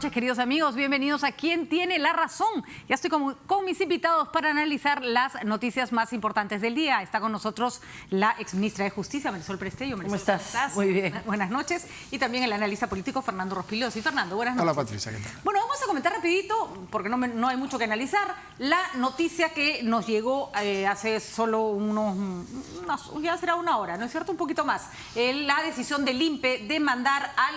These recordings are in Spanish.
noches, queridos amigos. Bienvenidos a ¿Quién tiene la razón? Ya estoy con mis invitados para analizar las noticias más importantes del día. Está con nosotros la exministra de Justicia, Marisol Prestello. Marisol, ¿cómo estás? Muy bien. Buenas noches. Y también el analista político Fernando Rospigliosi. Sí, Fernando, buenas noches. Hola, Patricia, ¿qué tal? Bueno, vamos a comentar rapidito, porque no hay mucho que analizar, la noticia que nos llegó hace solo ya será una hora, ¿no es cierto? Un poquito más. La decisión del INPE de mandar al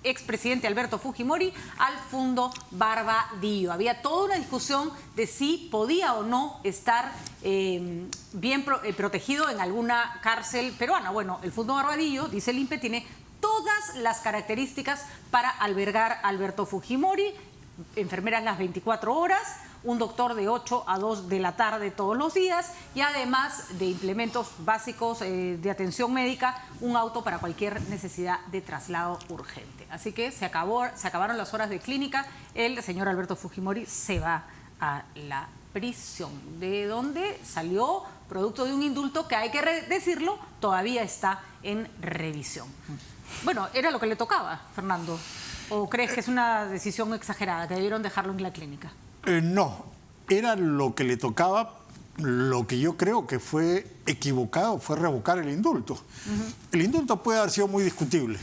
expresidente Alberto Fujimori al Fundo Barbadillo. Había toda una discusión de si podía o no estar bien protegido en alguna cárcel peruana. Bueno, el Fundo Barbadillo, dice el INPE, tiene todas las características para albergar a Alberto Fujimori, enfermeras las 24 horas, un doctor de 8 a 2 de la tarde todos los días y además de implementos básicos de atención médica, un auto para cualquier necesidad de traslado urgente. Así que se acabaron las horas de clínica, el señor Alberto Fujimori se va a la prisión, de donde salió producto de un indulto que, hay que decirlo, todavía está en revisión. Bueno, era lo que le tocaba, Fernando. ¿O crees que es una decisión exagerada, que debieron dejarlo en la clínica? No, era lo que le tocaba. Lo que yo creo que fue equivocado fue revocar el indulto. El indulto puede haber sido muy discutible.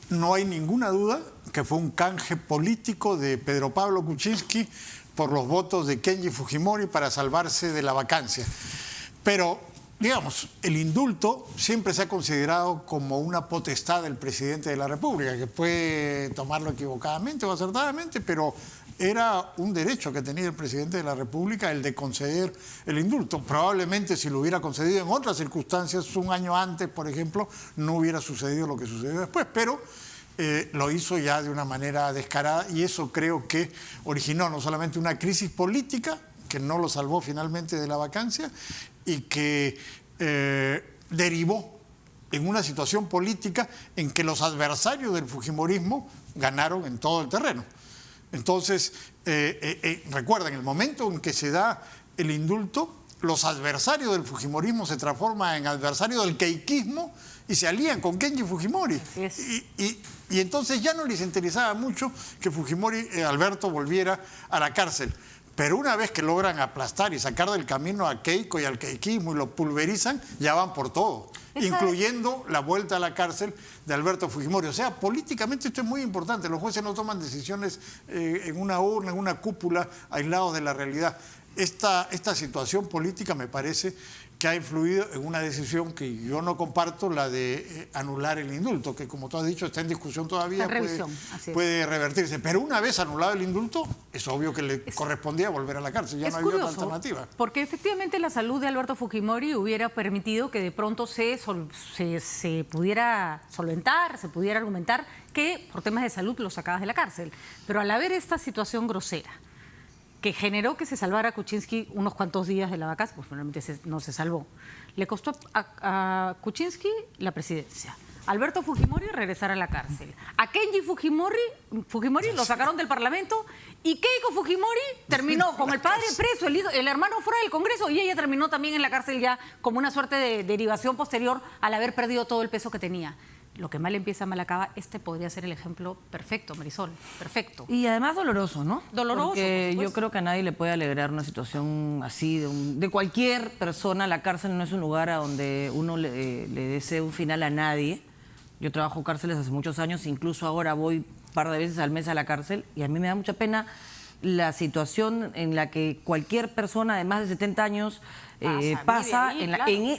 No hay ninguna duda que fue un canje político de Pedro Pablo Kuczynski por los votos de Kenji Fujimori para salvarse de la vacancia. Pero, digamos, el indulto siempre se ha considerado como una potestad del presidente de la República, que puede tomarlo equivocadamente o acertadamente, pero era un derecho que tenía el presidente de la República el de conceder el indulto. Probablemente si lo hubiera concedido en otras circunstancias, un año antes, por ejemplo, no hubiera sucedido lo que sucedió después, pero lo hizo ya de una manera descarada y eso creo que originó no solamente una crisis política, que no lo salvó finalmente de la vacancia, y que derivó en una situación política en que los adversarios del fujimorismo ganaron en todo el terreno. Entonces, recuerden, el momento en que se da el indulto, los adversarios del fujimorismo se transforman en adversarios del keikismo y se alían con Kenji Fujimori. Y entonces ya no les interesaba mucho que Alberto volviera a la cárcel. Pero una vez que logran aplastar y sacar del camino a Keiko y al keikismo y lo pulverizan, ya van por todo, incluyendo la vuelta a la cárcel de Alberto Fujimori. O sea, políticamente esto es muy importante. Los jueces no toman decisiones en una urna, en una cúpula, aislados de la realidad. Esta situación política me parece que ha influido en una decisión que yo no comparto, la de anular el indulto, que como tú has dicho está en discusión todavía, puede revertirse. Pero una vez anulado el indulto, es obvio que le correspondía volver a la cárcel, ya no había otra alternativa. Porque efectivamente la salud de Alberto Fujimori hubiera permitido que de pronto se pudiera solventar, se pudiera argumentar que por temas de salud lo sacabas de la cárcel. Pero al haber esta situación grosera, que generó que se salvara Kuczynski unos cuantos días de la vacancia, pues finalmente no se salvó. Le costó a Kuczynski la presidencia. Alberto Fujimori regresar a la cárcel. A Kenji Fujimori lo sacaron del Parlamento y Keiko Fujimori terminó con el padre preso, el hermano fuera del Congreso y ella terminó también en la cárcel ya como una suerte de derivación posterior al haber perdido todo el peso que tenía. Lo que mal empieza, mal acaba. Este podría ser el ejemplo perfecto, Marisol, perfecto. Y además doloroso, ¿no? Doloroso, porque yo creo que a nadie le puede alegrar una situación así de cualquier persona. La cárcel no es un lugar a donde uno le desee un final a nadie. Yo trabajo cárceles hace muchos años, incluso ahora voy un par de veces al mes a la cárcel y a mí me da mucha pena la situación en la que cualquier persona de más de 70 años pasa en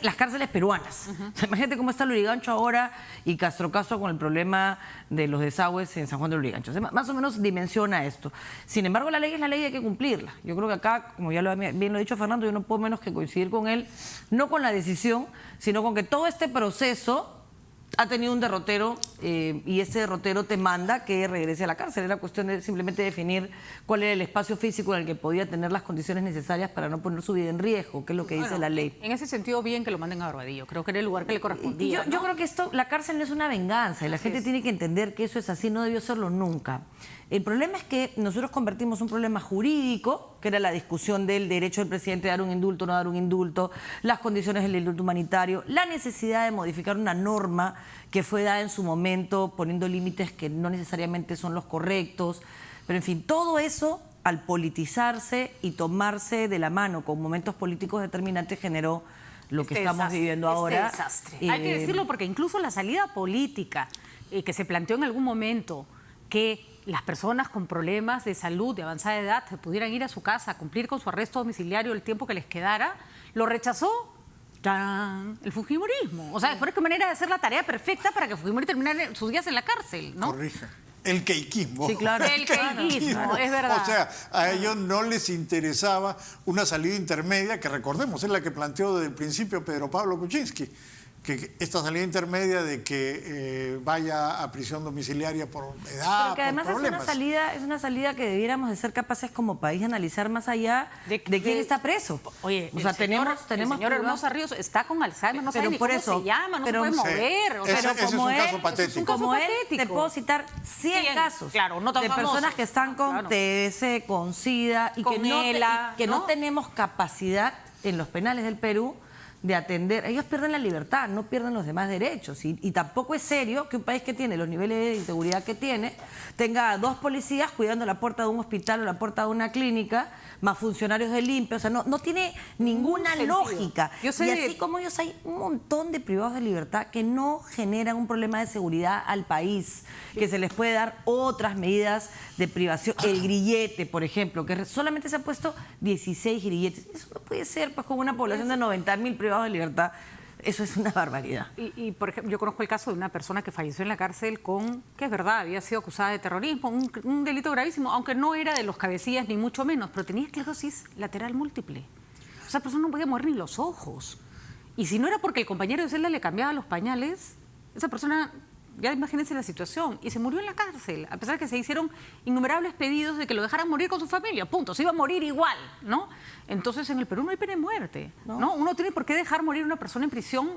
las cárceles peruanas. O sea, imagínate cómo está Lurigancho ahora y Castro con el problema de los desagües en San Juan de Lurigancho. O sea, más o menos dimensiona esto. Sin embargo, la ley es la ley y hay que cumplirla. Yo creo que acá, como ya bien lo ha dicho Fernando, yo no puedo menos que coincidir con él, no con la decisión, sino con que todo este proceso ha tenido un derrotero y ese derrotero te manda que regrese a la cárcel. Era cuestión de simplemente definir cuál era el espacio físico en el que podía tener las condiciones necesarias para no poner su vida en riesgo, que es lo que dice la ley. En ese sentido, bien que lo manden a Barbadillo. Creo que era el lugar que le correspondía. Yo creo que la cárcel no es una venganza y la gente tiene que entender que eso es así, no debió serlo nunca. El problema es que nosotros convertimos un problema jurídico, que era la discusión del derecho del presidente a dar un indulto o no dar un indulto, las condiciones del indulto humanitario, la necesidad de modificar una norma que fue dada en su momento poniendo límites que no necesariamente son los correctos. Pero en fin, todo eso, al politizarse y tomarse de la mano con momentos políticos determinantes, generó lo que estamos viviendo ahora. Desastre. Hay que decirlo porque incluso la salida política que se planteó en algún momento, que las personas con problemas de salud de avanzada edad se pudieran ir a su casa a cumplir con su arresto domiciliario el tiempo que les quedara, lo rechazó ¡tarán! El fujimorismo. O sea, fue una manera de hacer la tarea perfecta para que Fujimori terminara sus días en la cárcel, ¿no? Corrija. El queikismo. Sí, claro. El queikismo, es verdad. O sea, a ellos no les interesaba una salida intermedia, que recordemos, es la que planteó desde el principio Pedro Pablo Kuczynski, que esta salida intermedia de que vaya a prisión domiciliaria por edad, pero que además por problemas. es una salida que debiéramos de ser capaces como país de analizar más allá de quién está preso. Oye, o sea, tenemos el señor Hermosa Ríos está con Alzheimer, no sabe ni cómo se llama, no se puede mover. O sea, ese es un caso patético. Como él, te puedo citar 100 casos claro, no tan de famosos. personas que están con TS, con SIDA y con que no tenemos capacidad en los penales del Perú de atender. Ellos pierden la libertad, no pierden los demás derechos. Y tampoco es serio que un país que tiene los niveles de inseguridad que tiene tenga a 2 policías cuidando la puerta de un hospital o la puerta de una clínica, más funcionarios del INPE. O sea, no tiene ninguna lógica. Y así como ellos, hay un montón de privados de libertad que no generan un problema de seguridad al país, que se les puede dar otras medidas de privación. El grillete, por ejemplo, que solamente se han puesto 16 grilletes. Eso no puede ser, pues, con una población de 90.000 privados de libertad. Eso es una barbaridad. Y, por ejemplo, yo conozco el caso de una persona que falleció en la cárcel que es verdad, había sido acusada de terrorismo, un delito gravísimo, aunque no era de los cabecillas ni mucho menos, pero tenía esclerosis lateral múltiple. O sea, la persona no podía mover ni los ojos. Y si no era porque el compañero de celda le cambiaba los pañales, esa persona, ya imagínense la situación, y se murió en la cárcel, a pesar de que se hicieron innumerables pedidos de que lo dejaran morir con su familia, punto, se iba a morir igual, ¿no? Entonces en el Perú no hay pena de muerte, ¿no? Uno tiene por qué dejar morir a una persona en prisión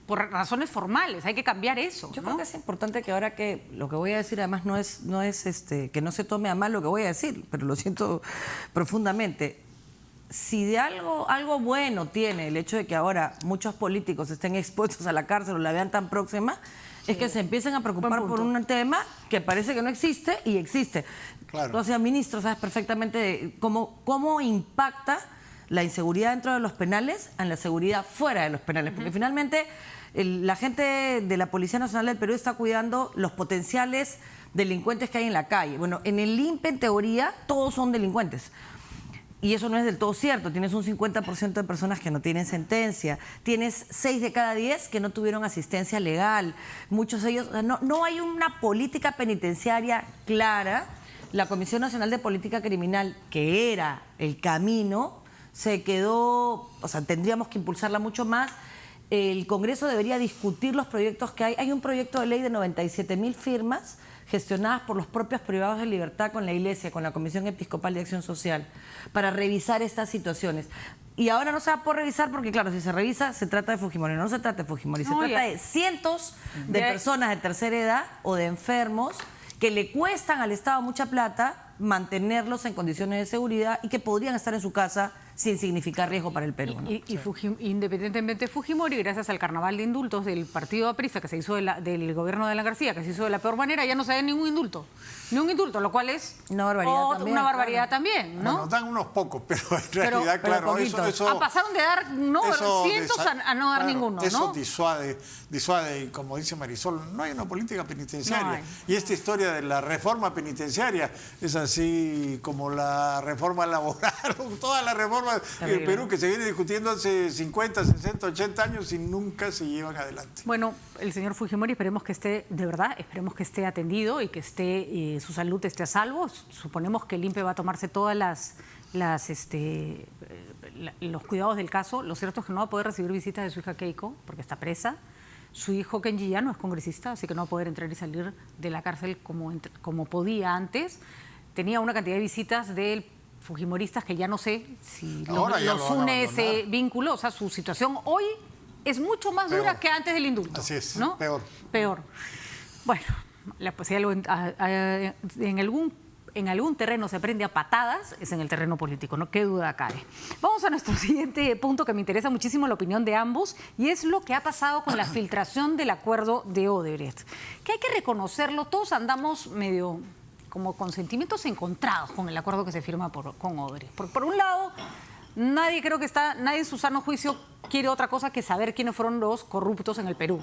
por razones formales, hay que cambiar eso. Yo creo que es importante que ahora que lo que voy a decir además no es que no se tome a mal lo que voy a decir, pero lo siento profundamente. Si de algo bueno tiene el hecho de que ahora muchos políticos estén expuestos a la cárcel o la vean tan próxima, es que se empiecen a preocupar por un tema que parece que no existe y existe. Claro. O sea, ministro, sabes perfectamente cómo impacta la inseguridad dentro de los penales en la seguridad fuera de los penales. Porque finalmente la gente de la Policía Nacional del Perú está cuidando los potenciales delincuentes que hay en la calle. Bueno, en el INPE, en teoría, todos son delincuentes. Y eso no es del todo cierto. Tienes un 50% de personas que no tienen sentencia. Tienes 6 de cada 10 que no tuvieron asistencia legal. Muchos de ellos... No hay una política penitenciaria clara. La Comisión Nacional de Política Criminal, que era el camino, se quedó... O sea, tendríamos que impulsarla mucho más. El Congreso debería discutir los proyectos que hay. Hay un proyecto de ley de 97.000 firmas gestionadas por los propios privados de libertad con la Iglesia, con la Comisión Episcopal de Acción Social, para revisar estas situaciones. Y ahora no se va a poder revisar porque, claro, si se revisa, se trata de Fujimori. No se trata de Fujimori, se trata de cientos de personas de tercera edad o de enfermos que le cuestan al Estado mucha plata mantenerlos en condiciones de seguridad y que podrían estar en su casa sin significar riesgo para el Perú, ¿no? Independientemente de Fujimori, gracias al carnaval de indultos del partido aprista que se hizo del gobierno de Alan García, que se hizo de la peor manera, ya no se da ningún indulto. Ni un indulto, lo cual es una barbaridad también, ¿no? Bueno, dan unos pocos, pero en realidad, claro, eso pasaron de dar cientos a no dar ninguno, ¿no? Eso disuade, y como dice Marisol, no hay una política penitenciaria. Y esta historia de la reforma penitenciaria es así como la reforma laboral, toda la reforma del Perú que se viene discutiendo hace 50, 60, 80 años y nunca se llevan adelante. Bueno, el señor Fujimori esperemos que esté, de verdad, esperemos que esté atendido y que esté su salud esté a salvo. Suponemos que el INPE va a tomarse todas los cuidados del caso. Lo cierto es que no va a poder recibir visitas de su hija Keiko porque está presa. Su hijo Kenji ya no es congresista, así que no va a poder entrar y salir de la cárcel como podía antes. Tenía una cantidad de visitas de fujimoristas que ya no sé si los une ese vínculo. O sea, su situación hoy es mucho más dura que antes del indulto. Así es, ¿no? Peor. Bueno, pues en algún terreno se aprende a patadas, es en el terreno político, ¿no? Qué duda cabe. Vamos a nuestro siguiente punto que me interesa muchísimo la opinión de ambos y es lo que ha pasado con la filtración del acuerdo de Odebrecht. Que hay que reconocerlo, todos andamos medio como con sentimientos encontrados con el acuerdo que se firma con Odebrecht. Por un lado, nadie en su sano juicio quiere otra cosa que saber quiénes fueron los corruptos en el Perú.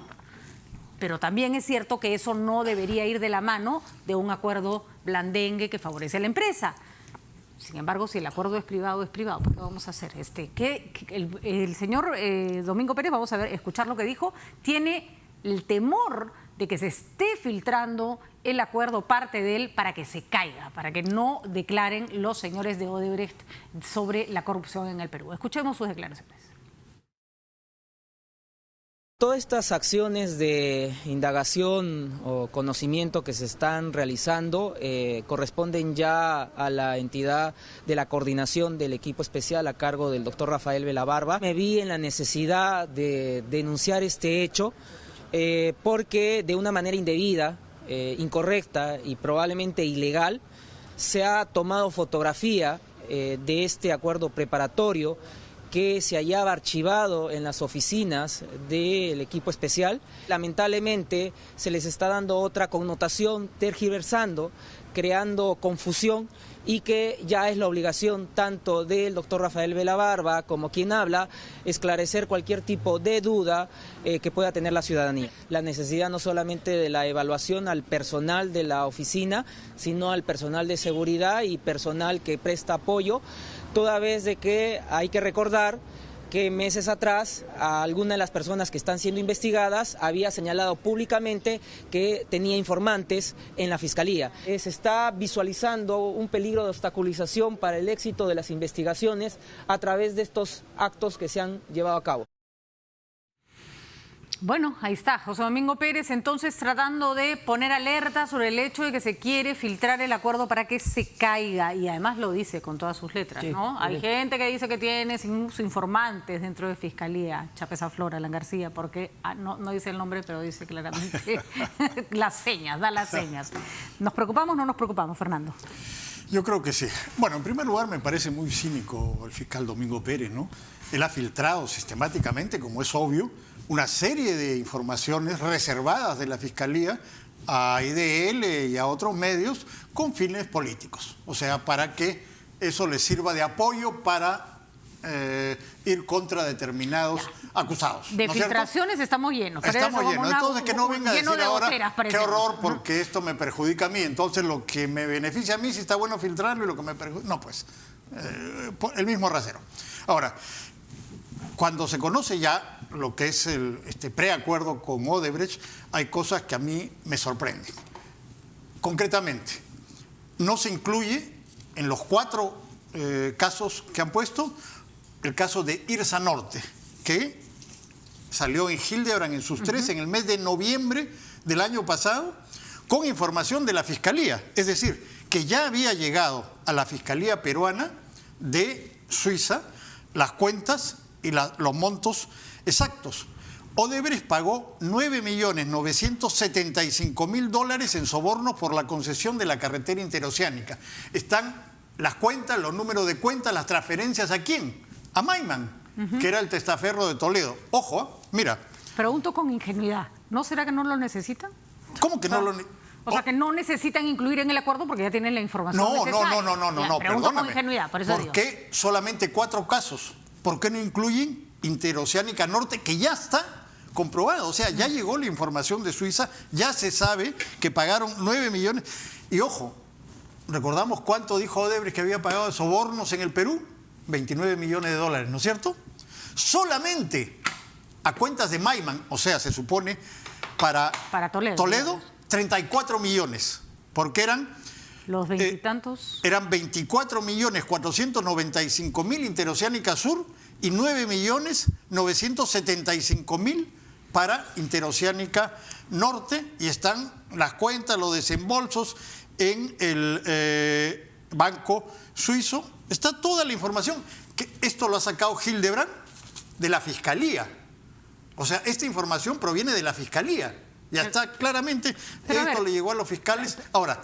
Pero también es cierto que eso no debería ir de la mano de un acuerdo blandengue que favorece a la empresa. Sin embargo, si el acuerdo es privado, ¿qué vamos a hacer? El señor Domingo Pérez, vamos a escuchar lo que dijo, tiene el temor de que se esté filtrando el acuerdo, parte de él, para que se caiga, para que no declaren los señores de Odebrecht sobre la corrupción en el Perú. Escuchemos sus declaraciones. Todas estas acciones de indagación o conocimiento que se están realizando corresponden ya a la entidad de la coordinación del equipo especial a cargo del doctor Rafael Velabarba. Me vi en la necesidad de denunciar este hecho porque de una manera indebida, incorrecta y probablemente ilegal se ha tomado fotografía de este acuerdo preparatorio que se hallaba archivado en las oficinas del equipo especial. Lamentablemente se les está dando otra connotación, tergiversando, creando confusión, y que ya es la obligación tanto del doctor Rafael Velabarba como quien habla, esclarecer cualquier tipo de duda que pueda tener la ciudadanía. La necesidad no solamente de la evaluación al personal de la oficina, sino al personal de seguridad y personal que presta apoyo, toda vez de que hay que recordar que meses atrás a alguna de las personas que están siendo investigadas había señalado públicamente que tenía informantes en la Fiscalía. Se está visualizando un peligro de obstaculización para el éxito de las investigaciones a través de estos actos que se han llevado a cabo. Bueno, ahí está, José Domingo Pérez, entonces tratando de poner alerta sobre el hecho de que se quiere filtrar el acuerdo para que se caiga, y además lo dice con todas sus letras, sí, ¿no? Hay gente que dice que tiene sus informantes dentro de Fiscalía, Chapeza Flora, Alan García, porque no dice el nombre, pero dice claramente las señas, da las señas. ¿Nos preocupamos o no nos preocupamos, Fernando? Yo creo que sí. Bueno, en primer lugar me parece muy cínico el fiscal Domingo Pérez, ¿no? Él ha filtrado sistemáticamente, como es obvio, una serie de informaciones reservadas de la Fiscalía a IDL y a otros medios con fines políticos. O sea, para que eso les sirva de apoyo para ir contra determinados acusados. De filtraciones estamos llenos. Estamos llenos. Entonces que no venga a decir ahora qué horror porque esto me perjudica a mí. Entonces lo que me beneficia a mí, si está bueno filtrarlo, y lo que me perjudica... No, pues, el mismo rasero. Ahora, cuando se conoce ya lo que es este preacuerdo con Odebrecht, hay cosas que a mí me sorprenden. Concretamente, no se incluye en los 4 casos que han puesto el caso de Irsa Norte, que salió en Hildebrand en sus 3 en el mes de noviembre del año pasado, con información de la Fiscalía. Es decir, que ya había llegado a la Fiscalía peruana de Suiza las cuentas y los montos exactos. Odebrecht pagó $9.975.000 en sobornos por la concesión de la carretera interoceánica. Están las cuentas, los números de cuentas, las transferencias, ¿a quién? A Maiman, que era el testaferro de Toledo. Ojo, mira. Pregunto con ingenuidad, ¿no será que no lo necesitan? ¿Cómo que no lo necesitan? O sea, que no necesitan incluir en el acuerdo porque ya tienen la información necesaria. No, pregunto con ingenuidad, por eso digo. ¿Por qué solamente 4 casos? ¿Por qué no incluyen Interoceánica Norte, que ya está comprobado? O sea, ya llegó la información de Suiza, ya se sabe que pagaron 9 millones. Y ojo, recordamos cuánto dijo Odebrecht que había pagado de sobornos en el Perú, $29 millones, ¿no es cierto? Solamente a cuentas de Maiman, o sea, se supone para Toledo 34 millones, porque eran... Los 20 y tantos. Eran 24.495.000 Interoceánica Sur y 9.975.000 para Interoceánica Norte, y están las cuentas, los desembolsos en el banco suizo. Está toda la información. Que esto lo ha sacado Hildebrand de la Fiscalía. O sea, esta información proviene de la Fiscalía. Ya está claramente. Esto le llegó a los fiscales. Ahora,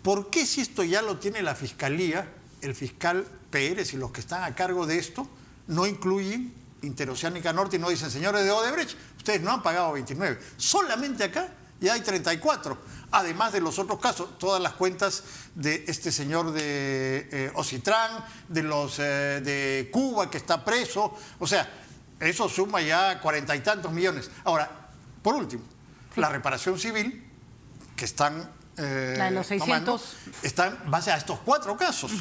¿por qué si esto ya lo tiene la Fiscalía, el fiscal Pérez y los que están a cargo de esto, no incluyen Interoceánica Norte y no dicen, señores de Odebrecht, ustedes no han pagado 29? Solamente acá ya hay 34. Además de los otros casos, todas las cuentas de este señor de Ocitrán, de los de Cuba que está preso, o sea, eso suma ya 40 y tantos millones. Ahora, por último, la reparación civil que están la de los 600 está en base a estos 4 casos.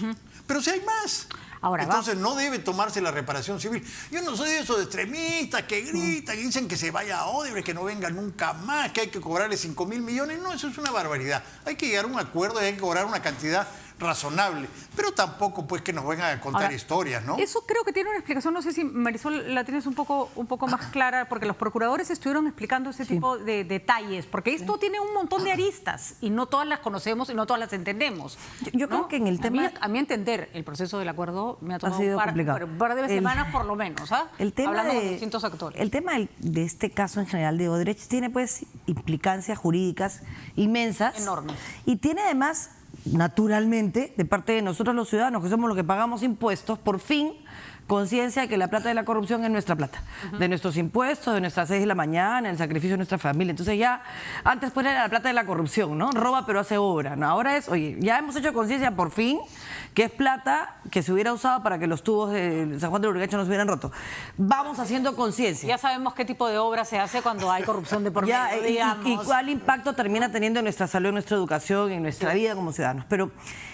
Pero si hay más. Ahora, entonces no debe tomarse la reparación civil. Yo no soy de esos extremistas que gritan, que dicen que se vaya a Odebrecht, que no venga nunca más, que hay que cobrarle 5.000 millones. No, eso es una barbaridad. Hay que llegar a un acuerdo y hay que cobrar una cantidad razonable. Pero tampoco pues que nos vengan a contar historias, ¿no? Eso creo que tiene una explicación, no sé si Marisol la tienes un poco más clara, porque los procuradores estuvieron explicando ese tipo de detalles, porque esto tiene un montón de aristas y no todas las conocemos y no todas las entendemos. Yo creo que en el tema... A mí entender el proceso del acuerdo me ha tomado sido complicado. un par de semanas por lo menos, ¿ah? El tema hablando de distintos actores. El tema de este caso en general de Odebrecht tiene pues implicancias jurídicas inmensas. Enormes. Y tiene además, naturalmente, de parte de nosotros los ciudadanos, que somos los que pagamos impuestos, por fin conciencia de que la plata de la corrupción es nuestra plata, de nuestros impuestos, de nuestras 6 de la mañana, el sacrificio de nuestra familia. Entonces ya, antes pues era la plata de la corrupción, ¿no? Roba pero hace obra, ¿no? Ahora es, oye, ya hemos hecho conciencia por fin que es plata que se hubiera usado para que los tubos de San Juan del Urigancho no se hubieran roto. Vamos haciendo conciencia. Ya sabemos qué tipo de obra se hace cuando hay corrupción de por medio, digamos. Y cuál impacto termina teniendo en nuestra salud, en nuestra educación, en nuestra vida como ciudadanos. Pero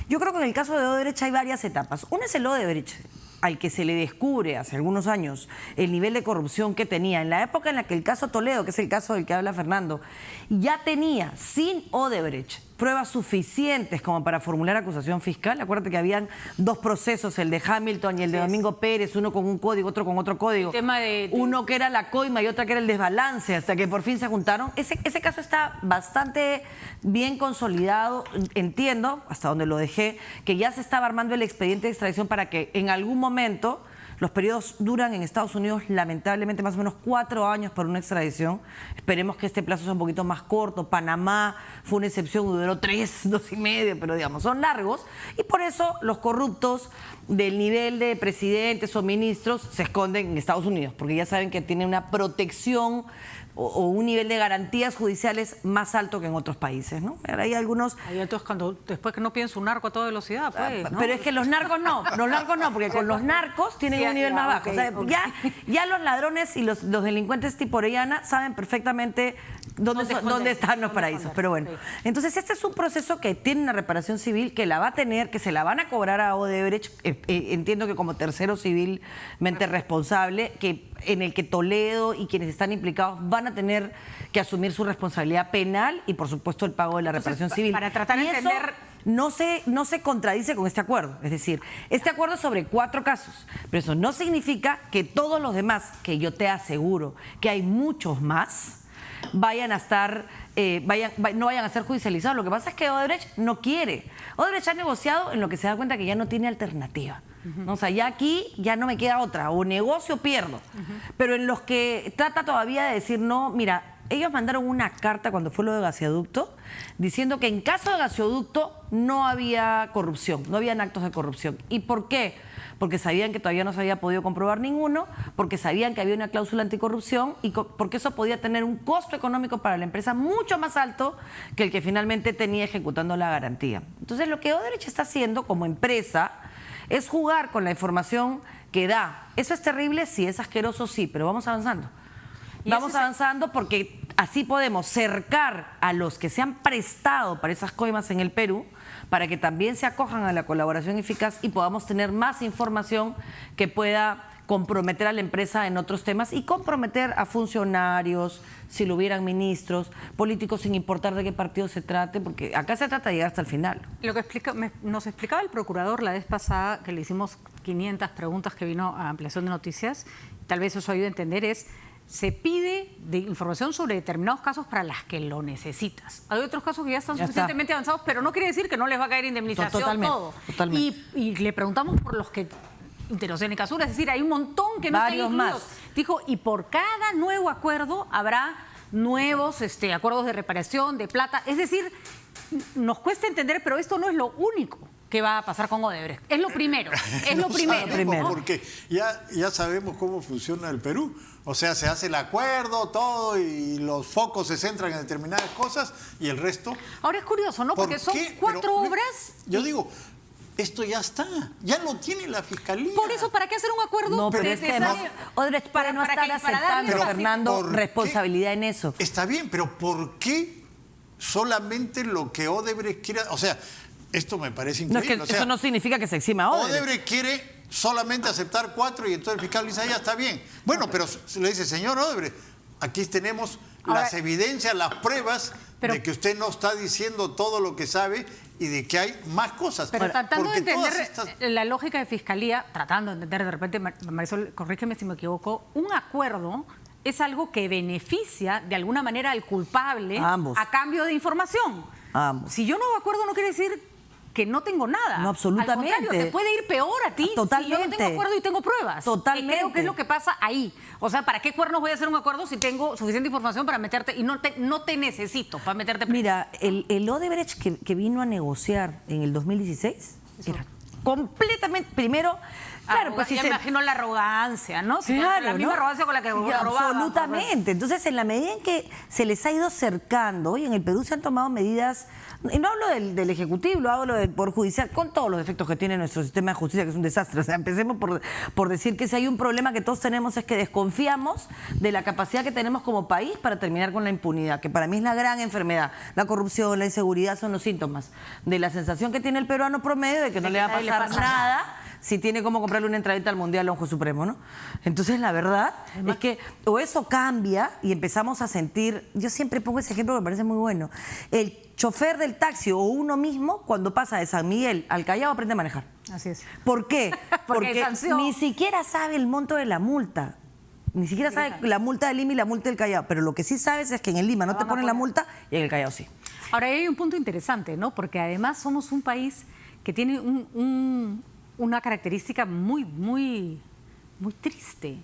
yo creo que en el caso de Odebrecht hay varias etapas. Una es el Odebrecht, al que se le descubre hace algunos años el nivel de corrupción que tenía. En la época en la que el caso Toledo, que es el caso del que habla Fernando, ya tenía, sin Odebrecht, pruebas suficientes como para formular acusación fiscal. Acuérdate que habían 2 procesos, el de Hamilton y el de Domingo Pérez, uno con un código, otro con otro código. Uno que era la coima y otra que era el desbalance, hasta que por fin se juntaron. Ese caso está bastante bien consolidado. Entiendo, hasta donde lo dejé, que ya se estaba armando el expediente de extradición para que en algún momento... Los periodos duran en Estados Unidos, lamentablemente, más o menos 4 años para una extradición. Esperemos que este plazo sea un poquito más corto. Panamá fue una excepción, duró 3, 2 y medio, pero digamos, son largos. Y por eso los corruptos del nivel de presidentes o ministros se esconden en Estados Unidos, porque ya saben que tienen una protección o un nivel de garantías judiciales más alto que en otros países, ¿no? Ahora hay algunos... Hay otros después que no piensa un narco a toda velocidad, pues, ¿no? Pero es que los narcos no, porque con los narcos tienen un nivel más bajo. Okay, o sea, ya los ladrones y los delincuentes tipo Orellana saben perfectamente dónde están los paraísos. Pero bueno, entonces este es un proceso que tiene una reparación civil, que la va a tener, que se la van a cobrar a Odebrecht, entiendo que como tercero civilmente responsable, en el que Toledo y quienes están implicados van a tener que asumir su responsabilidad penal y por supuesto el pago de la reparación civil. Para tratar de entender... No se contradice con este acuerdo. Es decir, este acuerdo es sobre 4 casos, pero eso no significa que todos los demás, que yo te aseguro que hay muchos más, vayan a estar, no vayan a ser judicializados. Lo que pasa es que Odebrecht no quiere. Odebrecht ha negociado en lo que se da cuenta que ya no tiene alternativa. O sea, ya aquí ya no me queda otra, o negocio o pierdo. Pero en los que trata todavía de decir, no, mira, ellos mandaron una carta cuando fue lo de gasoducto, diciendo que en caso de gasoducto no había corrupción, no habían actos de corrupción. ¿Y por qué? Porque sabían que todavía no se había podido comprobar ninguno, porque sabían que había una cláusula anticorrupción y porque eso podía tener un costo económico para la empresa mucho más alto que el que finalmente tenía ejecutando la garantía. Entonces, lo que Odebrecht está haciendo como empresa es jugar con la información que da. ¿Eso es terrible? Sí. ¿Es asqueroso? Sí, pero vamos avanzando. Vamos avanzando porque así podemos cercar a los que se han prestado para esas coimas en el Perú, para que también se acojan a la colaboración eficaz y podamos tener más información que pueda comprometer a la empresa en otros temas y comprometer a funcionarios, si lo hubieran ministros, políticos, sin importar de qué partido se trate, porque acá se trata de llegar hasta el final. Lo que nos explicaba el procurador la vez pasada, que le hicimos 500 preguntas que vino a Ampliación de Noticias, tal vez eso ayude a entender, se pide de información sobre determinados casos para las que lo necesitas. Hay otros casos que ya están suficientemente avanzados, pero no quiere decir que no les va a caer indemnización. Totalmente. Y le preguntamos por los que Interocénica Sur, es decir, hay un montón que no están incluidos. Más. Dijo, y por cada nuevo acuerdo habrá nuevos acuerdos de reparación, de plata. Es decir, nos cuesta entender, pero esto no es lo único qué va a pasar con Odebrecht. Es lo primero, es lo primero. Sabemos, porque ya sabemos cómo funciona el Perú. O sea, se hace el acuerdo, todo, y los focos se centran en determinadas cosas y el resto... Ahora es curioso, ¿no? Porque son 4 obras... Yo digo... Esto ya está, ya lo tiene la Fiscalía. Por eso, ¿para qué hacer un acuerdo? No, pero es que además, Odebrecht puede no estar aceptando, Fernando, responsabilidad en eso. Está bien, pero ¿por qué solamente lo que Odebrecht quiere? O sea, esto me parece increíble. No, es que eso no significa que se exima a Odebrecht. Odebrecht quiere solamente aceptar 4 y entonces el fiscal dice, ya está bien. Bueno, pero se le dice, señor Odebrecht, aquí tenemos las evidencias, las pruebas de que usted no está diciendo todo lo que sabe y de que hay más cosas. Pero tratando de entender la lógica de Fiscalía, tratando de entender, de repente, Marisol, corrígeme si me equivoco, un acuerdo es algo que beneficia de alguna manera al culpable a cambio de información. Si yo no me acuerdo, no quiere decir que no tengo nada. No, absolutamente. Al contrario, te puede ir peor a ti si yo no tengo acuerdo y tengo pruebas. Totalmente. Que creo que es lo que pasa ahí. O sea, ¿para qué cuernos voy a hacer un acuerdo si tengo suficiente información para meterte y no te necesito para meterte preso? Mira, el Odebrecht que vino a negociar en el 2016 era completamente, primero... Claro, pues ya me imagino la arrogancia, ¿no? Claro, la misma arrogancia con la que robaba. Absolutamente. Entonces, en la medida en que se les ha ido cercando, hoy en el Perú se han tomado medidas, y no hablo del Ejecutivo, hablo del Poder Judicial, con todos los defectos que tiene nuestro sistema de justicia, que es un desastre. O sea, empecemos por decir que si hay un problema que todos tenemos es que desconfiamos de la capacidad que tenemos como país para terminar con la impunidad, que para mí es la gran enfermedad. La corrupción, la inseguridad son los síntomas de la sensación que tiene el peruano promedio de que no le va a pasar nada si tiene como comprarle una entradita al Mundial a un juez supremo, ¿no? Entonces, la verdad es que o eso cambia y empezamos a sentir... Yo siempre pongo ese ejemplo que me parece muy bueno. El chofer del taxi o uno mismo, cuando pasa de San Miguel al Callao, aprende a manejar. Así es. ¿Por qué? Porque ni siquiera sabe el monto de la multa. Ni siquiera sabe la multa de Lima y la multa del Callao. Pero lo que sí sabes es que en el Lima no te ponen la multa y en el Callao sí. Ahora, ahí hay un punto interesante, ¿no? Porque además somos un país que tiene una característica muy triste.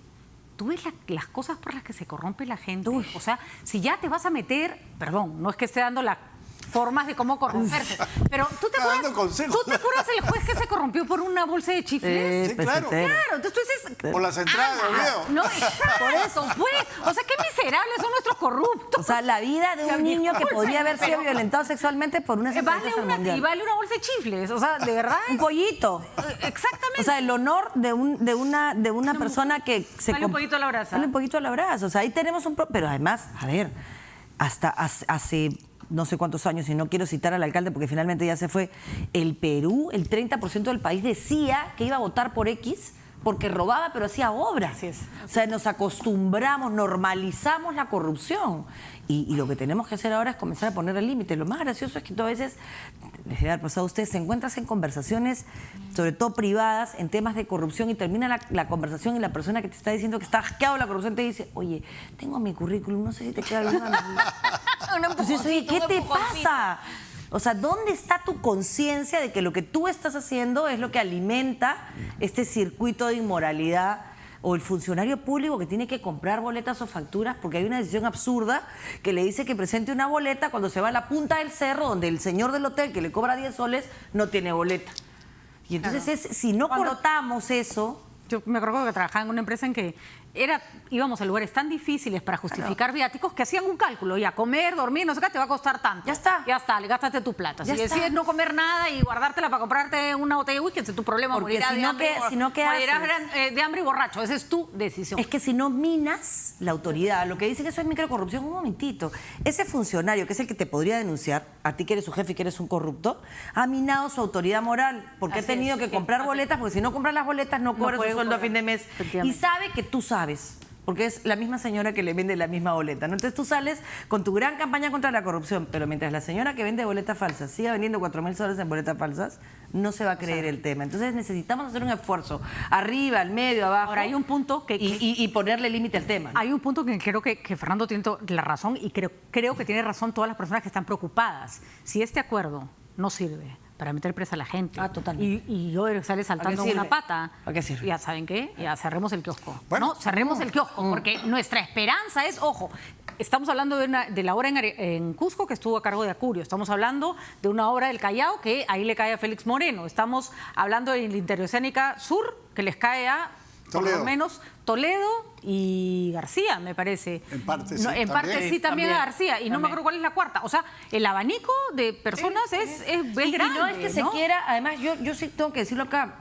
Tú ves las cosas por las que se corrompe la gente. O sea, si ya te vas a meter, perdón, no es que esté dando las formas de cómo corromperse, pero ¿tú te acuerdas el juez que se corrompió por una bolsa de chifles? Sí, claro. Claro, entonces tú dices... Por las entradas de video. No, exacto, por eso, pues. O sea, qué miserables son nuestros corruptos. O sea, la vida de un niño que podría haber sido violentado sexualmente por una vale una bolsa de chifles, o sea, de verdad. Un pollito. Exactamente. O sea, el honor de una persona que se... Vale un poquito a la brasa. Vale un poquito a la brasa. O sea, ahí tenemos un... Pero además, a ver, hasta hace no sé cuántos años, y no quiero citar al alcalde porque finalmente ya se fue, el Perú, el 30% del país decía que iba a votar por X porque robaba, pero hacía obras. Así es. O sea, nos acostumbramos, normalizamos la corrupción. Y lo que tenemos que hacer ahora es comenzar a poner el límite. Lo más gracioso es que tú a veces, les debe haber pasado a ustedes, se encuentran en conversaciones, sobre todo privadas, en temas de corrupción, y termina la conversación y la persona que te está diciendo que está asqueado de la corrupción te dice, oye, tengo mi currículum, no sé si te queda alguna... Entonces, oye, ¿qué te pasa? O sea, ¿dónde está tu conciencia de que lo que tú estás haciendo es lo que alimenta este circuito de inmoralidad? O el funcionario público que tiene que comprar boletas o facturas porque hay una decisión absurda que le dice que presente una boleta cuando se va a la punta del cerro donde el señor del hotel que le cobra 10 soles no tiene boleta. Y entonces si no cortamos eso... Yo me acuerdo que trabajaba en una empresa en que íbamos a lugares tan difíciles para justificar viáticos que hacían un cálculo. Ya, comer, dormir, no sé qué, te va a costar tanto. Ya está. Ya está, le gastaste tu plata. Si decides no comer nada y guardártela para comprarte una botella de whisky, ese es tu problema. Porque morirás de hambre y borracho. Esa es tu decisión. Es que si no minas la autoridad, lo que dice que eso es microcorrupción, un momentito. Ese funcionario, que es el que te podría denunciar, a ti que eres su jefe y que eres un corrupto, ha minado su autoridad moral porque ha tenido que comprar boletas, porque si no compras las boletas no cobras su sueldo a fin de mes. Y sabe que tú sabes, porque es la misma señora que le vende la misma boleta, ¿no? Entonces tú sales con tu gran campaña contra la corrupción, pero mientras la señora que vende boletas falsas siga vendiendo 4.000 soles en boletas falsas, no se va a creer el tema. Entonces necesitamos hacer un esfuerzo, arriba, al medio, abajo. Ahora hay un punto que... Y ponerle límite al tema, ¿no? Hay un punto que creo que Fernando tiene la razón, y creo que tiene razón todas las personas que están preocupadas. Si este acuerdo no sirve para meter presa a la gente. Totalmente. Y yo sale saltando una pata. ¿Para qué sirve? Ya saben qué, ya cerremos el kiosco. Bueno, ¿no? Cerremos el kiosco, porque nuestra esperanza es, ojo, estamos hablando de la obra en Cusco que estuvo a cargo de Acurio. Estamos hablando de una obra del Callao que ahí le cae a Félix Moreno. Estamos hablando de la Interoceánica Sur que les cae a, por lo menos, Toledo y García, me parece. En parte sí. En parte sí, también a García. Y no me acuerdo cuál es la cuarta. O sea, el abanico de personas es grande. Y no es que se quiera, además, yo sí tengo que decirlo acá.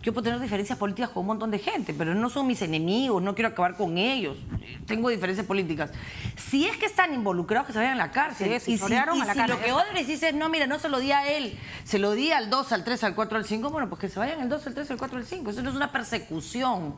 Yo puedo tener diferencias políticas con un montón de gente, pero no son mis enemigos, no quiero acabar con ellos. Tengo diferencias políticas. Si es que están involucrados, que se vayan a la cárcel. Sí, y si lo que Odebrecht dice es, no, mira, no se lo di a él, se lo di al 2, al 3, al 4, al 5, bueno, pues que se vayan al 2, al 3, al 4, al 5. Eso no es una persecución.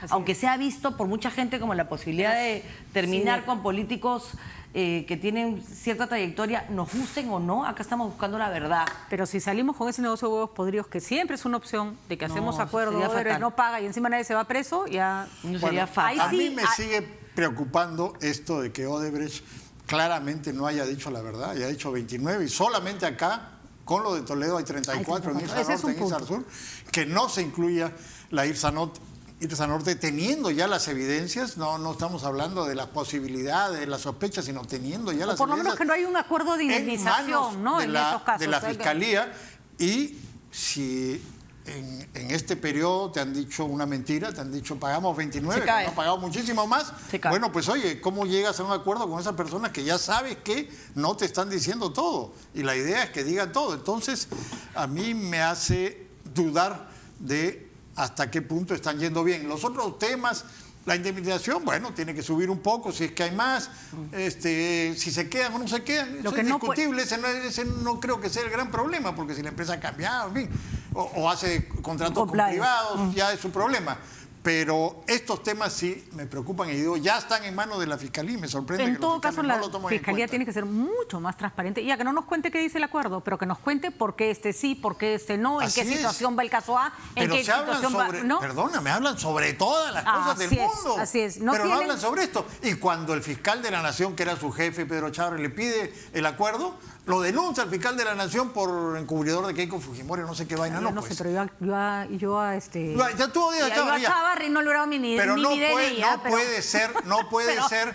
Aunque sea visto por mucha gente como la posibilidad de terminar con políticos que tienen cierta trayectoria, nos gusten o no, acá estamos buscando la verdad. Pero si salimos con ese negocio de huevos podridos, que siempre es una opción, de que hacemos acuerdos, sería fatal. no paga y encima nadie se va preso, ya... No sería fácil. A mí me sigue preocupando esto de que Odebrecht claramente no haya dicho la verdad, haya dicho 29 y solamente acá, con lo de Toledo hay 34 en Irsa Norte, en Irsa Sur, que no se incluya la Irsa Norte teniendo ya las evidencias, no estamos hablando de las posibilidades, de las sospechas, sino teniendo ya las evidencias. Por lo menos que no hay un acuerdo de indemnización, ¿no? En esos casos. De la Fiscalía, y si en este periodo te han dicho una mentira, te han dicho pagamos 29, no pagamos muchísimo más, bueno, pues oye, ¿cómo llegas a un acuerdo con esas personas que ya sabes que no te están diciendo todo? Y la idea es que digan todo. Entonces, a mí me hace dudar de hasta qué punto están yendo bien. Los otros temas, la indemnización, bueno, tiene que subir un poco si es que hay más, si se quedan o no se quedan, eso es discutible, ese no creo que sea el gran problema, porque si la empresa ha cambiado, en fin, o hace contratos con privados, ya es su problema. Pero estos temas sí me preocupan y digo, ya están en manos de la Fiscalía y me sorprende que en todo caso la no lo tomen Fiscalía en cuenta. tiene que ser mucho más transparente, ya que no nos cuente qué dice el acuerdo, pero que nos cuente por qué este sí, por qué este no, en qué situación va el caso A, en qué situación va... ¿no? Perdóname, hablan sobre todas las cosas del mundo. Así es. Pero no hablan sobre esto. Y cuando el fiscal de la Nación, que era su jefe, Pedro Chávez, le pide el acuerdo, lo denuncia al fiscal de la Nación por encubridor de Keiko Fujimori, no sé qué vaina. No sé, pero yo a Ya tú odias a Chávez. Yo a Chávarri no he logrado ni pero mi no DNI. puede ser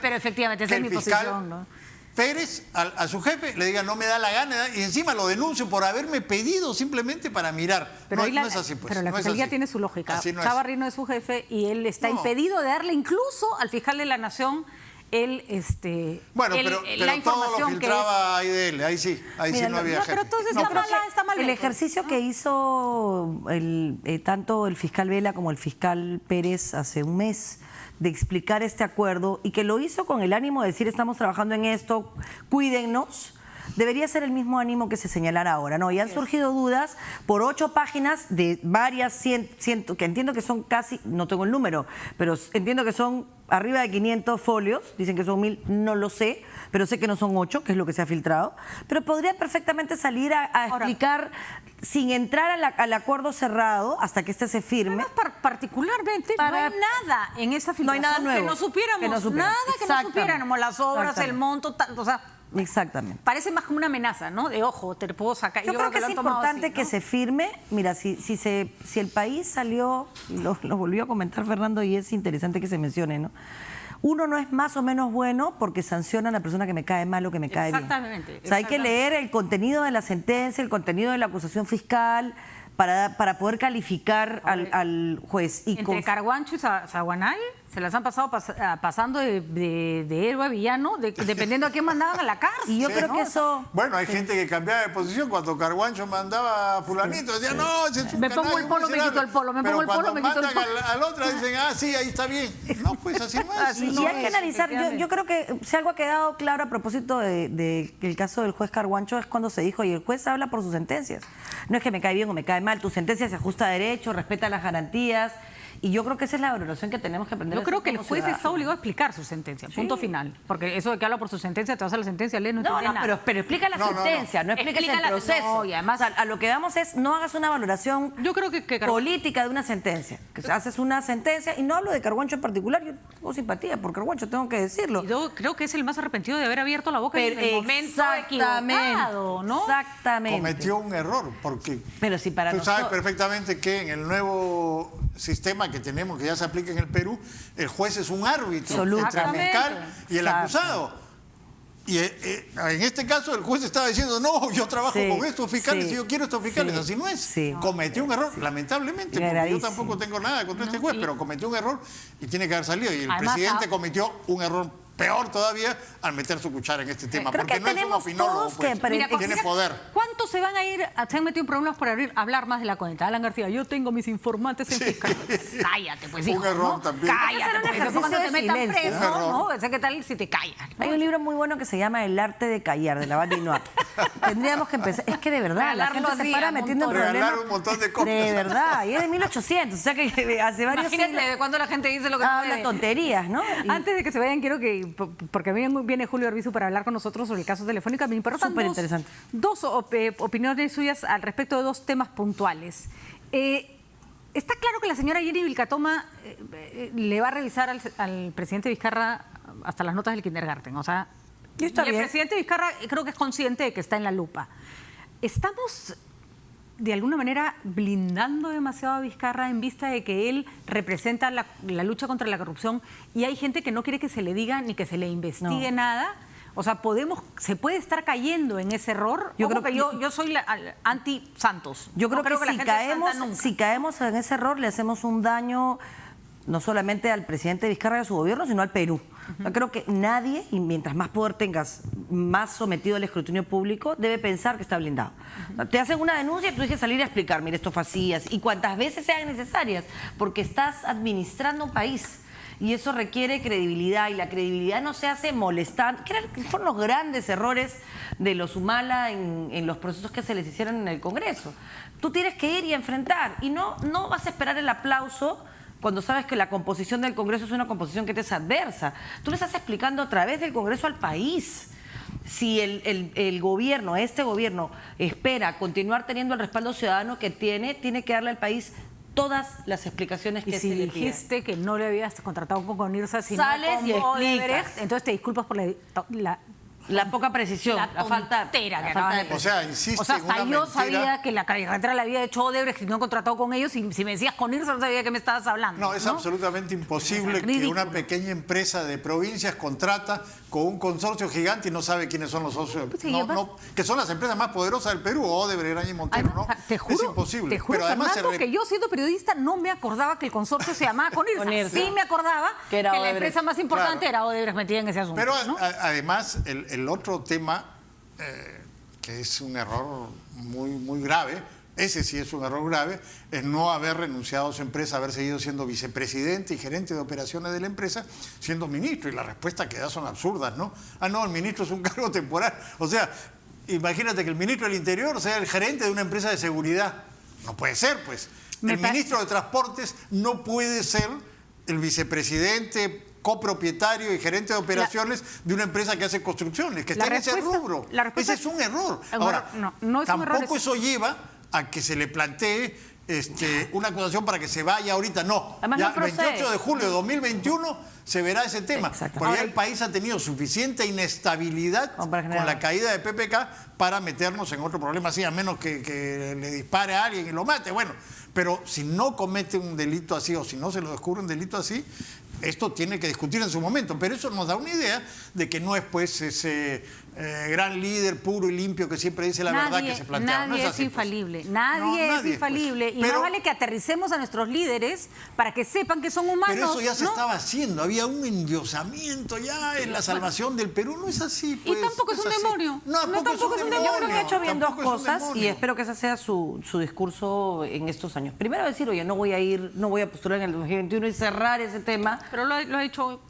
Pero efectivamente, esa es mi posición, ¿no? Pérez a su jefe le diga no me da la gana y encima lo denuncio por haberme pedido simplemente para mirar. Pero no es así, pues. Pero la Fiscalía tiene su lógica. Chávarri no es su jefe y él está impedido de darle incluso al fiscal de la Nación bueno, pero la información todo lo filtraba ahí de él, ahí sí no había jefe. Pero entonces está mal. El ejercicio que hizo tanto el fiscal Vela como el fiscal Pérez hace un mes de explicar este acuerdo y que lo hizo con el ánimo de decir estamos trabajando en esto, cuídennos, debería ser el mismo ánimo que se señalara ahora, ¿no? Y han surgido dudas por 8 páginas de varias cientos, que entiendo que son casi, no tengo el número, pero entiendo que son arriba de 500 folios, dicen que son 1000, no lo sé, pero sé que no son 8, que es lo que se ha filtrado, pero podría perfectamente salir a explicar sin entrar al acuerdo cerrado hasta que este se firme. Particularmente no hay nada en esa filtración, no hay nada nuevo, que no supiéramos, nada que no supiéramos, las obras, el monto, o sea... Exactamente. Parece más como una amenaza, ¿no? De ojo, te puedo sacar. Yo creo que es importante así, ¿no? que se firme. Mira, si el país salió, lo volvió a comentar Fernando y es interesante que se mencione, ¿no? Uno no es más o menos bueno porque sanciona a la persona que me cae mal o que me cae bien. Exactamente. O sea, hay que leer el contenido de la sentencia, el contenido de la acusación fiscal para poder calificar al juez. Y entre Carguancho y Zaguanay se las han pasado pasando de héroe a villano, dependiendo a quién mandaban a la cárcel. Y yo creo que eso... Bueno, hay gente que cambiaba de posición cuando Carguancho mandaba a fulanito. Decía, no, ese es un me pongo el polo, me quito el polo, me pongo el polo, me quito el polo. Al otro dicen, sí, ahí está bien. No, pues así no es. Y hay que analizar, yo creo que si algo ha quedado claro a propósito del caso del juez Carguancho es cuando se dijo, y el juez habla por sus sentencias. No es que me cae bien o me cae mal, tu sentencia se ajusta a derecho, respeta las garantías. Y yo creo que esa es la valoración que tenemos que aprender. Yo creo que el juez está obligado a explicar su sentencia, punto final. Porque eso de que habla por su sentencia, te vas a la sentencia, lee, no nada. Pero explica la sentencia, no expliques el proceso. No, y además, a lo que vamos es, no hagas una valoración yo creo que política de una sentencia. Que haces una sentencia, y no hablo de Carguancho en particular, yo tengo simpatía por Carguancho, tengo que decirlo. Yo creo que es el más arrepentido de haber abierto la boca en el momento equivocado, ¿no? Exactamente. Cometió un error, porque pero si para tú sabes perfectamente que en el nuevo sistema que tenemos, que ya se aplica en el Perú, el juez es un árbitro entre el fiscal y el acusado. Y en este caso el juez estaba diciendo, no, yo trabajo con estos fiscales y yo quiero estos fiscales. Así no es. Cometió un error, lamentablemente, porque yo tampoco tengo nada contra este juez, pero cometió un error y tiene que haber salido. Y el presidente cometió un error peor todavía al meter su cuchara en este tema, Creo porque que no es un opinólogo, pues, tiene poder. ¿Cuántos se van a ir, se han metido en problemas por hablar más de la cuenta? Alan García, yo tengo mis informantes en fiscal. Cállate, pues, hijo. Un error ¿no? también. Cállate, porque después cuando te metan preso, ¿no? ¿Qué tal si te callas? Hay un libro muy bueno que se llama El arte de callar, de la Banda Inoue. Tendríamos que empezar. Es que de verdad, la gente se para metiendo en problemas. Regalaron un montón de cosas. De verdad, y es de 1800, o sea que hace varios Imagínate siglos. de cuando la gente dice lo que no Habla debe. tonterías, ¿no? Antes de que se vayan, quiero que, porque viene Julio Arbizu para hablar con nosotros sobre el caso Telefónica, me importan Súper interesante. dos opiniones suyas al respecto de dos temas puntuales. Está claro que la señora Jenny Vilcatoma le va a revisar al presidente Vizcarra hasta las notas del kindergarten, o sea, Y está el bien. presidente Vizcarra creo que es consciente de que está en la lupa. ¿Estamos de alguna manera blindando demasiado a Vizcarra en vista de que él representa la lucha contra la corrupción y hay gente que no quiere que se le diga ni que se le investigue nada? O sea, se puede estar cayendo en ese error. Yo creo que yo soy anti-Santos. Yo creo No que la gente es santa nunca. si caemos en ese error le hacemos un daño no solamente al presidente Vizcarra y a su gobierno, sino al Perú. Yo creo que nadie, y mientras más poder tengas, más sometido al escrutinio público, debe pensar que está blindado. Te hacen una denuncia y tú tienes que salir a explicar, mire, esto fue así, y cuantas veces sean necesarias, porque estás administrando un país. Y eso requiere credibilidad, y la credibilidad no se hace molestando. ¿Qué fueron los grandes errores de los Humala en los procesos que se les hicieron en el Congreso? Tú tienes que ir y enfrentar, y no vas a esperar el aplauso cuando sabes que la composición del Congreso es una composición que te es adversa. Tú le estás explicando a través del Congreso al país. Si el gobierno, este gobierno, espera continuar teniendo el respaldo ciudadano que tiene que darle al país todas las explicaciones que y si se le piden. dijiste que no le habías contratado con IRSA, sino Sales con y Odebrecht, explicas. entonces te disculpas por La poca precisión, la falta que de... acabas de decir. O sea, insiste O sea, en hasta una yo mentira. sabía que la carretera la había hecho Odebrecht y no contratado con ellos, y si me decías con IRSA no sabía de qué me estabas hablando. No, es absolutamente imposible Es que ridículo. una pequeña empresa de provincias contrata con un consorcio gigante y no sabe quiénes son los socios. Pues sí, Que son las empresas más poderosas del Perú, Odebrecht, Graña y Montero, ¿no? Te juro, es imposible. Te juro, Pero además Fernando, que yo siendo periodista no me acordaba que el consorcio se llamaba con IRSA. Con IRSA. Sí me acordaba Que era la Odebrecht. empresa más importante era Odebrecht metida en ese asunto. Pero ¿no? además, el otro tema, que es un error muy grave, ese sí es un error grave, es no haber renunciado a su empresa, haber seguido siendo vicepresidente y gerente de operaciones de la empresa, siendo ministro. Y las respuestas que da son absurdas, ¿no? Ah, no, el ministro es un cargo temporal. O sea, imagínate que el ministro del Interior sea el gerente de una empresa de seguridad. No puede ser, pues. El ministro de Transportes no puede ser el vicepresidente, copropietario y gerente de operaciones de una empresa que hace construcciones, que está en ese rubro. Ese es un error. Ahora, no es un error, tampoco eso lleva a que se le plantee una acusación para que se vaya ahorita. No, Además, ya no procede. el 28 de julio de 2021 se verá ese tema. Exacto. Porque ya Ahora, el país ha tenido suficiente inestabilidad Como para con generar- la caída de PPK para meternos en otro problema así, a menos que le dispare a alguien y lo mate. Bueno, pero si no comete un delito así o si no se lo descubre un delito así, esto tiene que discutir en su momento. Pero eso nos da una idea de que no es pues ese gran líder puro y limpio que siempre dice la verdad que se plantea. Nadie es infalible, nadie es infalible. Y más vale que aterricemos a nuestros líderes para que sepan que son humanos. Pero eso ya se ¿no? estaba haciendo, había un endiosamiento ya en la salvación del Perú. No es así, pues. Y tampoco es un así. demonio. No, tampoco es un demonio. Yo creo que ha hecho bien dos Tampoco es un cosas y demonio. espero que ese sea su discurso en estos años. Primero decir, oye, no voy a postular en el 2021 y cerrar ese tema. Pero lo ha hecho.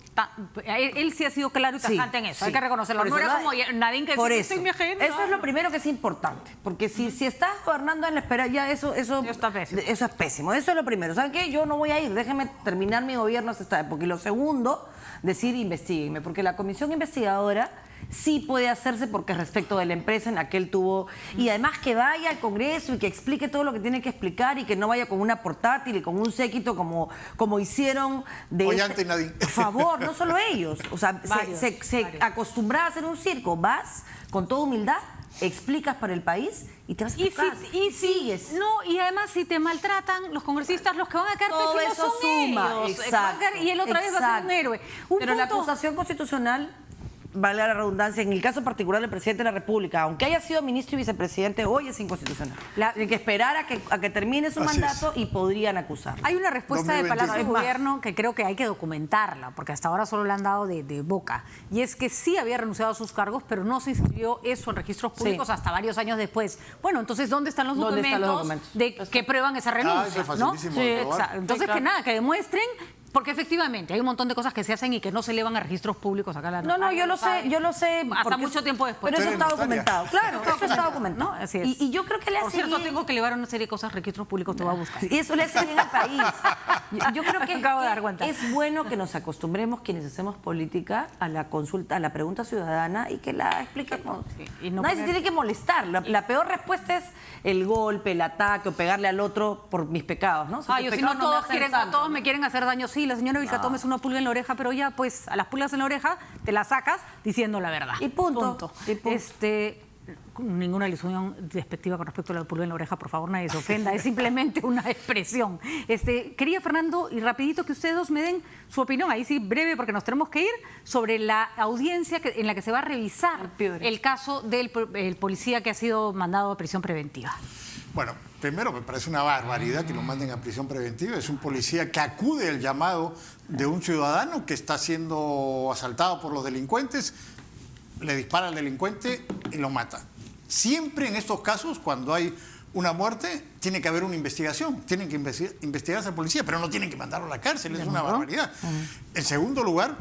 Él sí ha sido claro y tajante en eso. Sí. Hay que reconocerlo. Por No eso era lo como Nadine que por decía, eso. estoy en mi agenda. Eso es lo primero que es importante. Porque si estás gobernando en la espera, ya eso está pésimo. Eso es pésimo. Eso es lo primero. ¿Saben qué? Yo no voy a ir. Déjenme terminar mi gobierno hasta esta época. Y lo segundo, decir investiguenme. Porque la comisión investigadora sí puede hacerse porque es respecto de la empresa en la que él tuvo. Y además que vaya al Congreso y que explique todo lo que tiene que explicar y que no vaya con una portátil y con un séquito como hicieron de Ollanta y Nadine. Por favor, no solo ellos. O sea, Varios. se acostumbraba a hacer un circo. Vas con toda humildad, explicas para el país y te vas a tu casa. Y sigues. No, y además si te maltratan los congresistas, los que van a quedar Todo pésimos eso son suma. ellos. Exacto. Y él otra vez va a ser un héroe. Pero la acusación constitucional, vale la redundancia, en el caso particular del presidente de la República, aunque haya sido ministro y vicepresidente, hoy es inconstitucional. Tienen que esperar a que termine su Así mandato y podrían acusar. Hay una respuesta de 2023. Palacio de Es más. Gobierno que creo que hay que documentarla, porque hasta ahora solo le han dado de boca. Y es que sí había renunciado a sus cargos, pero no se inscribió eso en registros públicos Sí. hasta varios años después. Bueno, entonces, ¿dónde están los ¿Dónde documentos, están los documentos? de que prueban esa renuncia? eso es ¿no? facilísimo de probar. Exacto. Entonces, Sí, claro. que nada, que demuestren. Porque efectivamente hay un montón de cosas que se hacen y que no se elevan a registros públicos acá. No, yo lo sé. Hasta porque mucho tiempo después. Pero eso Pero está notaria. documentado. Claro, eso está documentado. ¿no? Así es. Y yo creo que le Por hace cierto, bien. tengo que elevar una serie de cosas a registros públicos, te voy a buscar. Y eso le hace bien al país. Yo creo que Me acabo de dar cuenta. es bueno que nos acostumbremos quienes hacemos política a la consulta, a la pregunta ciudadana y que la expliquemos. Sí, y no Nadie se poner- tiene que molestar. La peor respuesta es el golpe, el ataque o pegarle al otro por mis pecados, ¿no? Ay, tus o si no, pecados me todos, hacen quieren, santo, todos ¿no? me quieren hacer daño. Sí, la señora Vilcatome es una pulga en la oreja, pero ya, pues, a las pulgas en la oreja te las sacas diciendo la verdad. Y punto. Y punto. Ninguna alusión despectiva con respecto a la pulga en la oreja, por favor, nadie se ofenda, es simplemente una expresión. Quería, Fernando, y rapidito que ustedes dos me den su opinión, ahí sí breve porque nos tenemos que ir, sobre la audiencia en la que se va a revisar el caso del el policía que ha sido mandado a prisión preventiva. Bueno, primero me parece una barbaridad que lo manden a prisión preventiva. Es un policía que acude al llamado de un ciudadano que está siendo asaltado por los delincuentes, le dispara al delincuente y lo mata. Siempre en estos casos, cuando hay una muerte, tiene que haber una investigación. Tienen que investigarse al policía, pero no tienen que mandarlo a la cárcel. Es una barbaridad. En segundo lugar,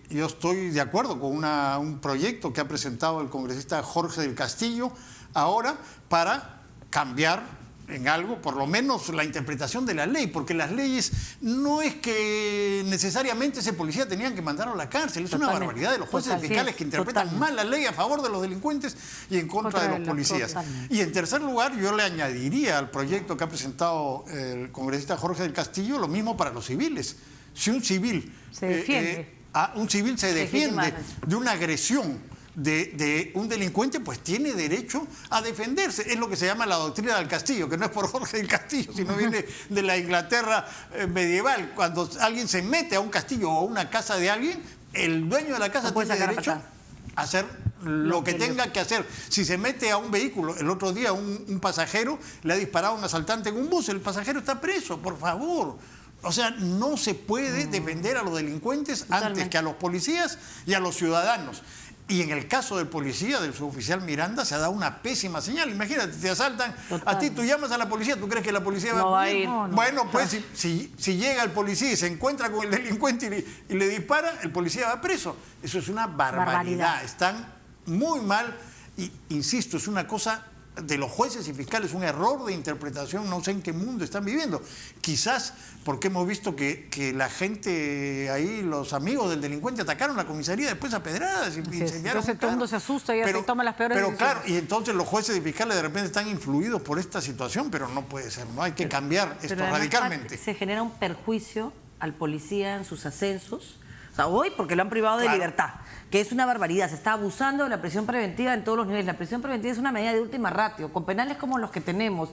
yo estoy de acuerdo con un proyecto que ha presentado el congresista Jorge del Castillo ahora para cambiar en algo, por lo menos la interpretación de la ley, porque las leyes no es que necesariamente ese policía tenían que mandarlo a la cárcel, es una barbaridad de los jueces y fiscales que interpretan mal la ley a favor de los delincuentes y en contra de los policías. Totalmente. Y en tercer lugar, yo le añadiría al proyecto que ha presentado el congresista Jorge del Castillo lo mismo para los civiles. Si un civil Se defiende. un civil se defiende Legítimamente. de una agresión de un delincuente, pues tiene derecho a defenderse. Es lo que se llama la doctrina del Castillo, que no es por Jorge del Castillo, sino viene de la Inglaterra medieval. Cuando alguien se mete a un castillo o a una casa de alguien, el dueño de la casa puede tiene sacar a derecho patada. a hacer lo que tenga que hacer. Si se mete a un vehículo, el otro día un pasajero le ha disparado a un asaltante en un bus, el pasajero está preso, por favor. O sea, no se puede defender a los delincuentes antes que a los policías y a los ciudadanos. Y en el caso del policía, del suboficial Miranda, se ha dado una pésima señal. Imagínate, te asaltan, a ti tú llamas a la policía, ¿tú crees que la policía No va va a a ir. No, no. Bueno, pues si llega el policía y se encuentra con el delincuente y le dispara, el policía va preso. Eso es una barbaridad. Están muy mal y, insisto, es una cosa de los jueces y fiscales, un error de interpretación, no sé en qué mundo están viviendo. Quizás porque hemos visto que la gente ahí, los amigos del delincuente, atacaron la comisaría después a pedradas y incendiaron Entonces un todo el mundo carro. se asusta y ya se toma las peores Pero decisiones. claro, y entonces los jueces y fiscales de repente están influidos por esta situación, pero no puede ser, ¿no? Hay que cambiar esto Pero además, radicalmente. se genera un perjuicio al policía en sus ascensos. O sea, hoy porque lo han privado de Claro. libertad, que es una barbaridad. Se está abusando de la prisión preventiva en todos los niveles. La prisión preventiva es una medida de última ratio, con penales como los que tenemos,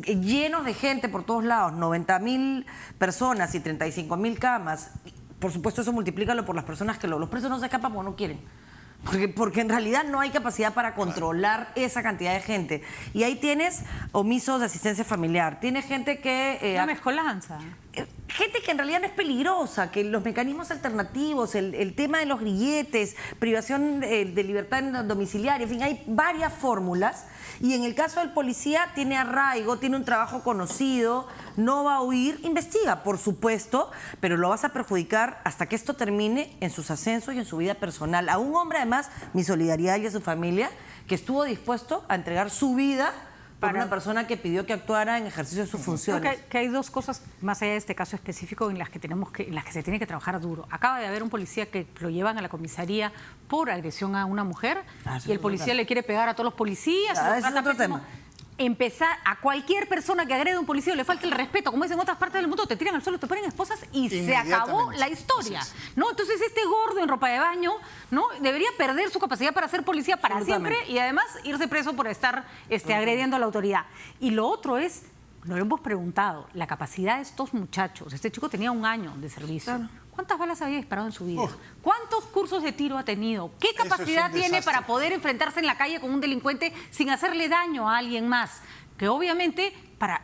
llenos de gente por todos lados, 90.000 personas y 35.000 camas. Por supuesto, eso multiplícalo por las personas que los presos no se escapan porque no quieren. Porque en realidad no hay capacidad para controlar esa cantidad de gente. Y ahí tienes omisos de asistencia familiar, tienes gente que... Una mezcolanza. Gente que en realidad no es peligrosa, que los mecanismos alternativos, el tema de los grilletes, privación de libertad domiciliaria, en fin, hay varias fórmulas. Y en el caso del policía tiene arraigo, tiene un trabajo conocido, no va a huir, investiga, por supuesto, pero lo vas a perjudicar hasta que esto termine en sus ascensos y en su vida personal. A un hombre, además, mi solidaridad y a su familia, que estuvo dispuesto a entregar su vida por una persona que pidió que actuara en ejercicio de sus funciones. Creo que hay dos cosas más allá de este caso específico en las que se tiene que trabajar duro. Acaba de haber un policía que lo llevan a la comisaría por agresión a una mujer Ah, eso y el es policía verdad. le quiere pegar a todos los policías. y Ah, lo ese es trata otro pésimo. tema. empezar a cualquier persona que agrede a un policía o le falte el respeto, como es en otras partes del mundo, te tiran al suelo, te ponen esposas y se acabó la historia, ¿no? Entonces este gordo en ropa de baño, ¿no? Debería perder su capacidad para ser policía para siempre y además irse preso por estar agrediendo a la autoridad. Y lo otro es, lo hemos preguntado, la capacidad de estos muchachos. Este chico tenía 1 año de servicio. Claro. ¿Cuántas balas había disparado en su vida? ¿Cuántos cursos de tiro ha tenido? ¿Qué capacidad tiene para poder enfrentarse en la calle con un delincuente sin hacerle daño a alguien más? Que obviamente, para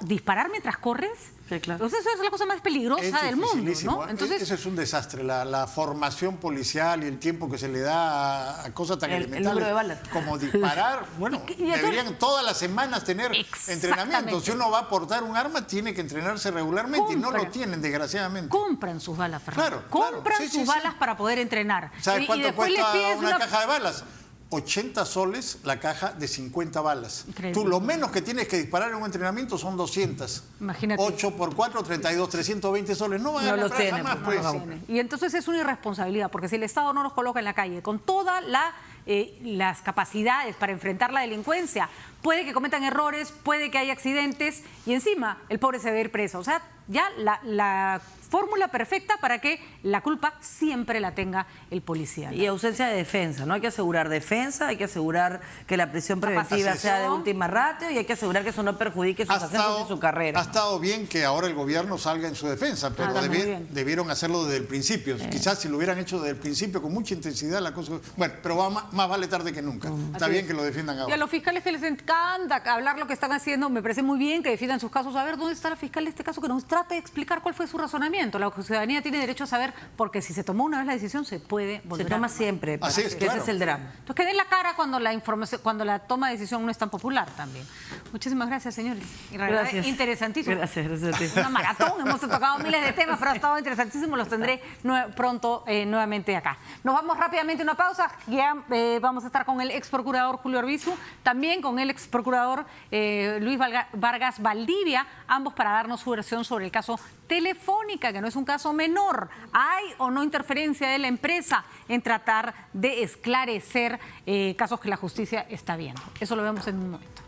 disparar mientras corres, sí, claro. Entonces eso es la cosa más peligrosa del mundo, ¿no? Entonces, eso es un desastre, la formación policial y el tiempo que se le da a cosas tan elementales como disparar. Bueno, deberían todas las semanas tener entrenamiento. Si uno va a portar un arma, tiene que entrenarse regularmente y no lo tienen, desgraciadamente. Compran sus balas, Fernando. Claro, compran sus balas para poder entrenar. ¿Sabes cuánto cuesta una caja de balas? 80 soles la caja de 50 balas. Increíble. Tú lo menos que tienes que disparar en un entrenamiento son 200. Imagínate. 8 por 4, 32, 320 soles. No van a los tienen, jamás, pues. Y entonces es una irresponsabilidad, porque si el Estado no los coloca en la calle con todas las capacidades para enfrentar la delincuencia, puede que cometan errores, puede que haya accidentes y encima el pobre se va a ir preso. O sea, ya la fórmula perfecta para que la culpa siempre la tenga el policía, ¿no? Y ausencia de defensa, ¿no? Hay que asegurar defensa, hay que asegurar que la prisión preventiva sea de última ratio y hay que asegurar que eso no perjudique sus ascensos y su carrera. Ha estado bien que ahora el gobierno salga en su defensa, pero debieron hacerlo desde el principio. Quizás si lo hubieran hecho desde el principio con mucha intensidad la cosa... Bueno, pero más vale tarde que nunca. Está bien que lo defiendan ahora. Y a los fiscales que les encanta hablar lo que están haciendo, me parece muy bien que defiendan sus casos. A ver, ¿dónde está la fiscal de este caso? Que nos trate de explicar cuál fue su razonamiento. La ciudadanía tiene derecho a saber, porque si se tomó una vez la decisión, se puede volver. Se toma siempre. Así es, claro. Ese es el drama. Entonces, que den la cara cuando la información, cuando la toma de decisión no es tan popular también. Muchísimas gracias, señores. Gracias. Interesantísimo. Gracias. Una maratón, hemos tocado miles de temas, pero ha estado interesantísimo. Los tendré pronto nuevamente acá. Nos vamos rápidamente a una pausa. Ya vamos a estar con el ex procurador Julio Arbizu, también con el ex procurador Luis Vargas Valdivia, ambos para darnos su versión sobre el caso Telefónica, que no es un caso menor. ¿Hay o no interferencia de la empresa en tratar de esclarecer casos que la justicia está viendo? Eso lo vemos en un momento.